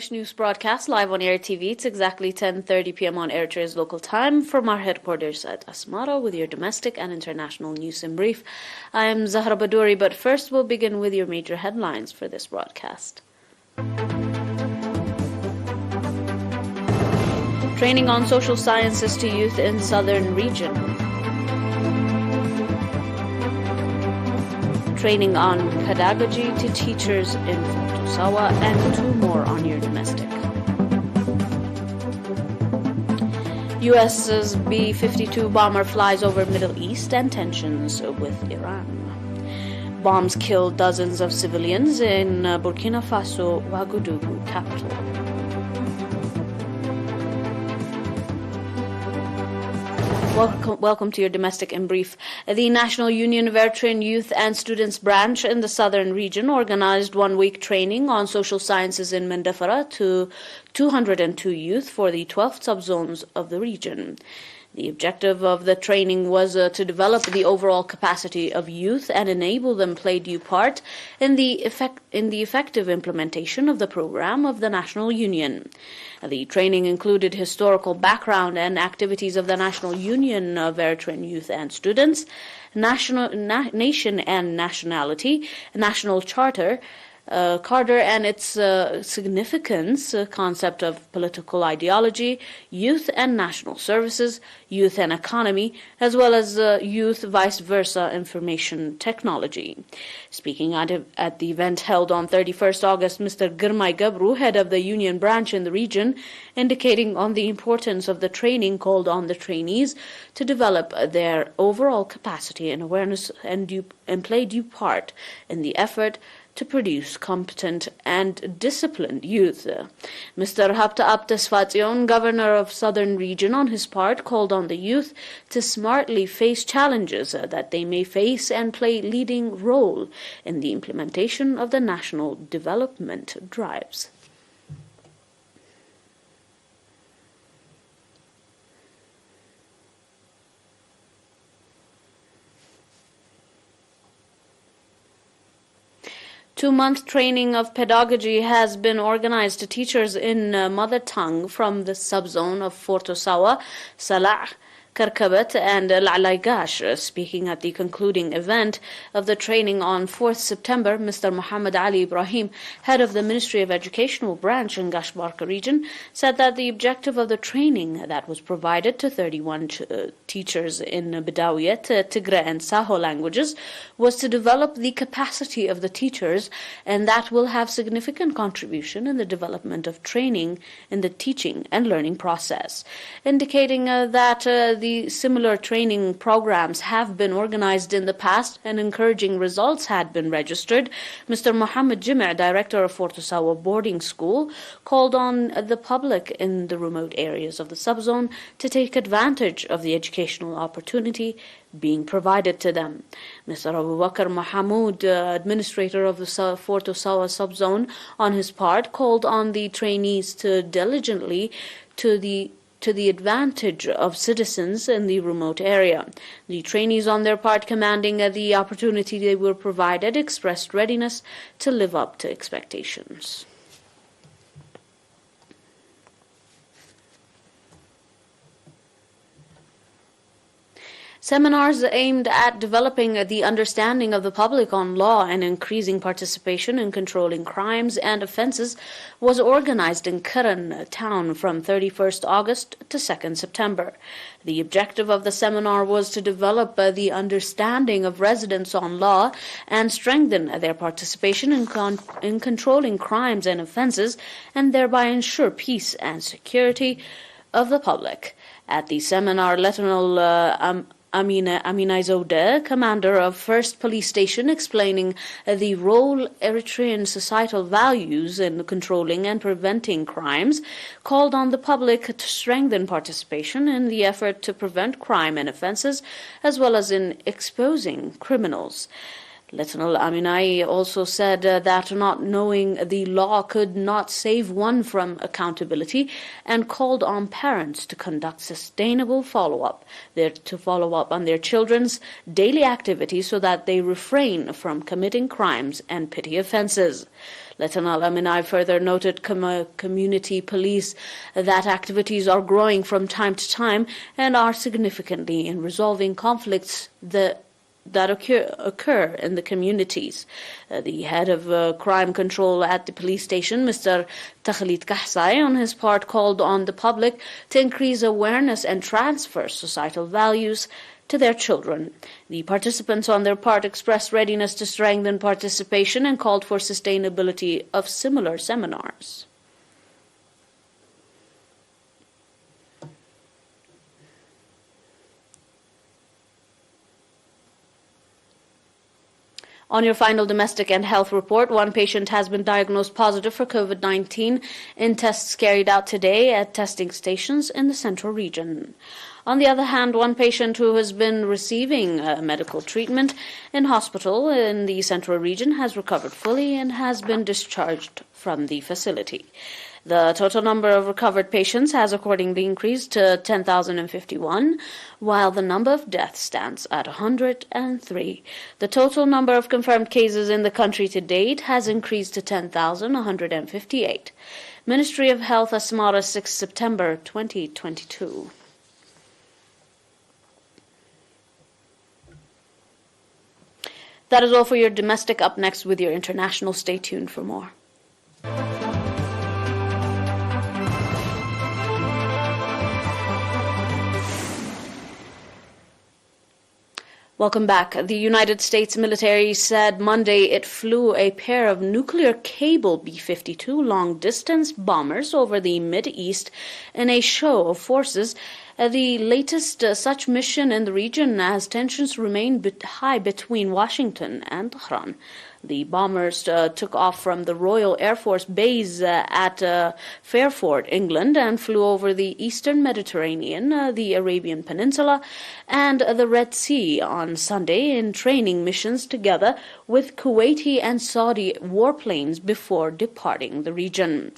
English news broadcast live on ERi-TV. It's exactly 10:30 p.m. on Eritrea's local time from our headquarters at Asmara with your domestic and international news in brief. I am Zahra Badouri, but first we'll begin with your major headlines for this broadcast. Training on social sciences to youth in southern region. Training on pedagogy to teachers in Sawa, and two more on your domestic. US's B-52 bomber flies over Middle East and tensions with Iran. Bombs kill dozens of civilians in Burkina Faso, Ouagadougou capital. Welcome to your domestic in brief. The National Union of Eritrean Youth and Students branch in the southern region organized one-week training on social sciences in Mendefara to 202 youth for the 12 subzones of the region. The objective of the training was to develop the overall capacity of youth and enable them play due part in the effective implementation of the program of the National Union. The training included historical background and activities of the National Union of Eritrean Youth and Students, nation and nationality, national charter, Carter and its significance, concept of political ideology, youth and national services, youth and economy, as well as youth vice versa information technology. Speaking at the event held on 31st August, Mr. Girmay Gabru, head of the union branch in the region, indicating on the importance of the training, called on the trainees to develop their overall capacity and awareness and play due part in the effort to produce competent and disciplined youth. Mr. Hapta Abdesfatzion, governor of Southern Region, on his part, called on the youth to smartly face challenges that they may face and play leading role in the implementation of the national development drives. Two-month training of pedagogy has been organized to teachers in mother tongue from the subzone of Forto Sawa, Salah, Karkabat and La'laigash. Speaking at the concluding event of the training on 4th September, Mr. Muhammad Ali Ibrahim, head of the Ministry of Educational branch in Gashbarka region, said that the objective of the training that was provided to 31 teachers in Bedouiyat, Tigray and Saho languages was to develop the capacity of the teachers, and that will have significant contribution in the development of training in the teaching and learning process, indicating that the similar training programs have been organized in the past and encouraging results had been registered. Mr. Mohammed Jimeh, director of Forto Sawa boarding school, called on the public in the remote areas of the subzone to take advantage of the educational opportunity being provided to them. Mr. Abu Bakr Mahamoud, administrator of the Forto Sawa subzone, on his part, called on the trainees to diligently to the advantage of citizens in the remote area. The trainees, on their part, commanding the opportunity they were provided, expressed readiness to live up to expectations. Seminars aimed at developing the understanding of the public on law and increasing participation in controlling crimes and offenses was organized in Karan town from 31st August to 2nd September. The objective of the seminar was to develop the understanding of residents on law and strengthen their participation in controlling crimes and offenses, and thereby ensure peace and security of the public. At the seminar, Lieutenant Aminai commander of 1st Police Station, explaining the role Eritrean societal values in controlling and preventing crimes, called on the public to strengthen participation in the effort to prevent crime and offenses, as well as in exposing criminals. Lieutenant Aminai also said that not knowing the law could not save one from accountability, and called on parents to conduct sustainable follow-up on their children's daily activities so that they refrain from committing crimes and petty offenses. Lieutenant Aminai further noted community police that activities are growing from time to time and are significantly in resolving conflicts that occur in the communities. The head of crime control at the police station, Mr. Takhlit Kahsai, on his part called on the public to increase awareness and transfer societal values to their children. The participants on their part expressed readiness to strengthen participation and called for sustainability of similar seminars. On your final domestic and health report, one patient has been diagnosed positive for COVID-19 in tests carried out today at testing stations in the central region. On the other hand, one patient who has been receiving medical treatment in hospital in the central region has recovered fully and has been discharged from the facility. The total number of recovered patients has accordingly increased to 10,051, while the number of deaths stands at 103. The total number of confirmed cases in the country to date has increased to 10,158. Ministry of Health, Asmara, 6 September 2022. That is all for your domestic. Up next with your international. Stay tuned for more. Welcome back. The United States military said Monday it flew a pair of nuclear cable B-52 long-distance bombers over the Mid-East in a show of forces, the latest such mission in the region as tensions remain high between Washington and Tehran. The bombers took off from the Royal Air Force Base at Fairford, England, and flew over the eastern Mediterranean, the Arabian Peninsula, and the Red Sea on Sunday in training missions together with Kuwaiti and Saudi warplanes before departing the region.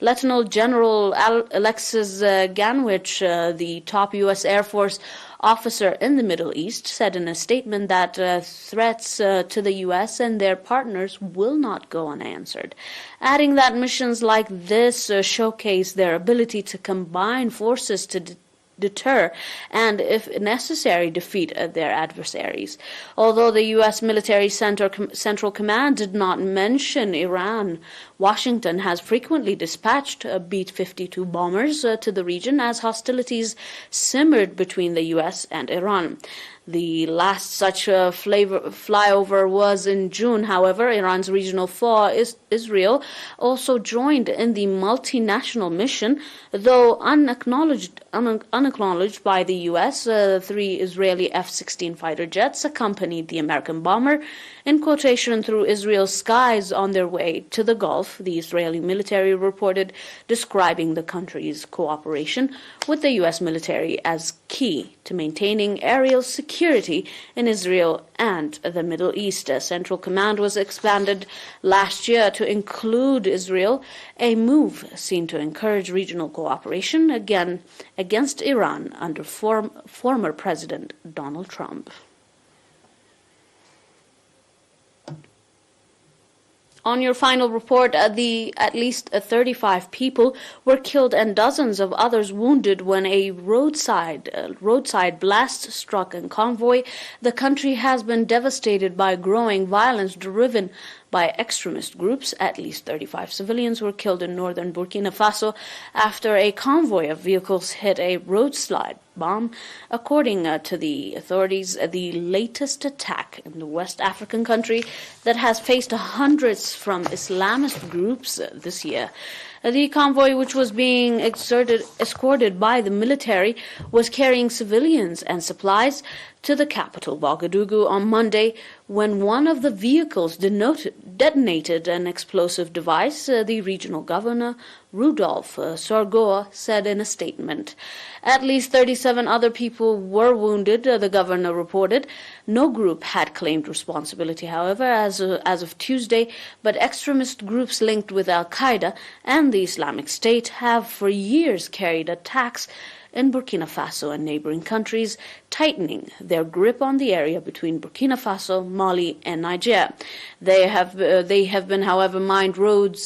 Lieutenant General Alexis Ganwich, the top U.S. Air Force officer in the Middle East, said in a statement that threats to the U.S. and their partners will not go unanswered, adding that missions like this showcase their ability to combine forces to deter and, if necessary, defeat their adversaries. Although the U.S. military Central Command did not mention Iran, Washington has frequently dispatched B-52 bombers to the region as hostilities simmered between the U.S. and Iran. The last such flyover was in June. However, Iran's regional foe, Israel, also joined in the multinational mission, though unacknowledged by the U.S. 3 Israeli F-16 fighter jets accompanied the American bomber in quotation through Israel's skies on their way to the Gulf, the Israeli military reported, describing the country's cooperation with the U.S. military as key to maintaining aerial security in Israel and the Middle East. Central Command was expanded last year to include Israel, a move seen to encourage regional cooperation again against Iran under former President Donald Trump. On your final report, at least 35 people were killed and dozens of others wounded when a roadside blast struck a convoy. The country has been devastated by growing violence driven by extremist groups. At least 35 civilians were killed in northern Burkina Faso after a convoy of vehicles hit a roadside bomb. According to the authorities, the latest attack in the West African country that has faced hundreds from Islamist groups this year. The convoy, which was being escorted by the military, was carrying civilians and supplies to the capital, Ouagadougou, on Monday when one of the vehicles detonated an explosive device, the regional governor, Rudolph Sorgoa, said in a statement. At least 37 other people were wounded, the governor reported. No group had claimed responsibility, however, as of Tuesday, but extremist groups linked with Al-Qaeda and the Islamic State have for years carried attacks in Burkina Faso and neighboring countries, tightening their grip on the area between Burkina Faso, Mali, and Niger. They have been, however, mined roads,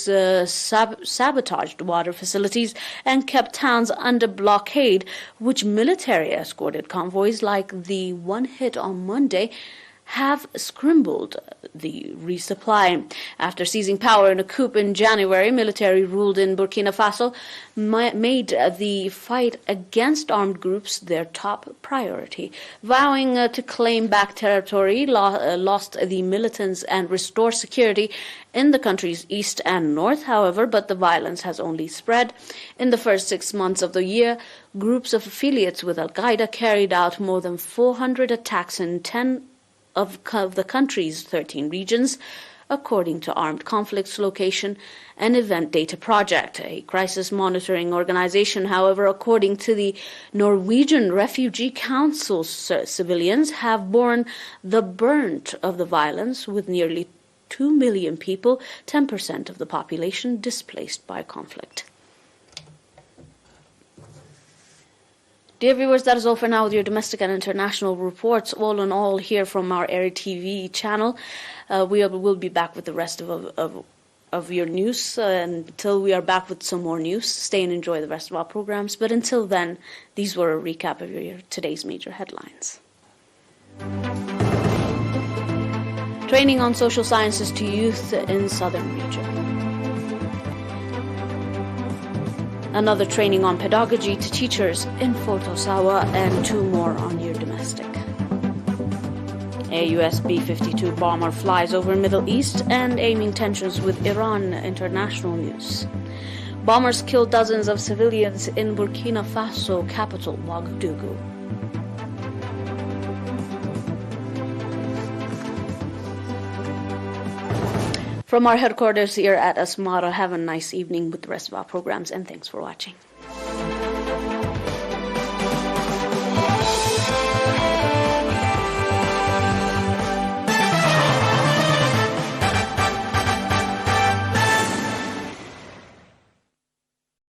sabotaged water facilities, and kept towns under blockade, which military escorted convoys like the one hit on Monday have scrambled the resupply. After seizing power in a coup in January, military ruled in Burkina Faso made the fight against armed groups their top priority. Vowing to claim back territory, lost the militants and restore security in the country's east and north, however, but the violence has only spread. In the first 6 months of the year, groups of affiliates with Al-Qaeda carried out more than 400 attacks in 10 of the country's 13 regions, according to Armed Conflicts Location and Event Data Project, a crisis monitoring organization. However, according to the Norwegian Refugee Council, civilians have borne the brunt of the violence, with nearly 2 million people, 10% of the population, displaced by conflict. Dear viewers, that is all for now with your domestic and international reports. All in all, here from our ERi-TV channel, we will be back with the rest of your news. Until we are back with some more news, stay and enjoy the rest of our programs. But until then, these were a recap of today's major headlines. Training on social sciences to youth in southern region. Another training on pedagogy to teachers in Fort Osawa, and 2 more on your domestic. A US B-52 bomber flies over Middle East and aiming tensions with Iran. International news. Bombers kill dozens of civilians in Burkina Faso capital, Ouagadougou. From our headquarters here at Asmara, have a nice evening with the rest of our programs, and thanks for watching.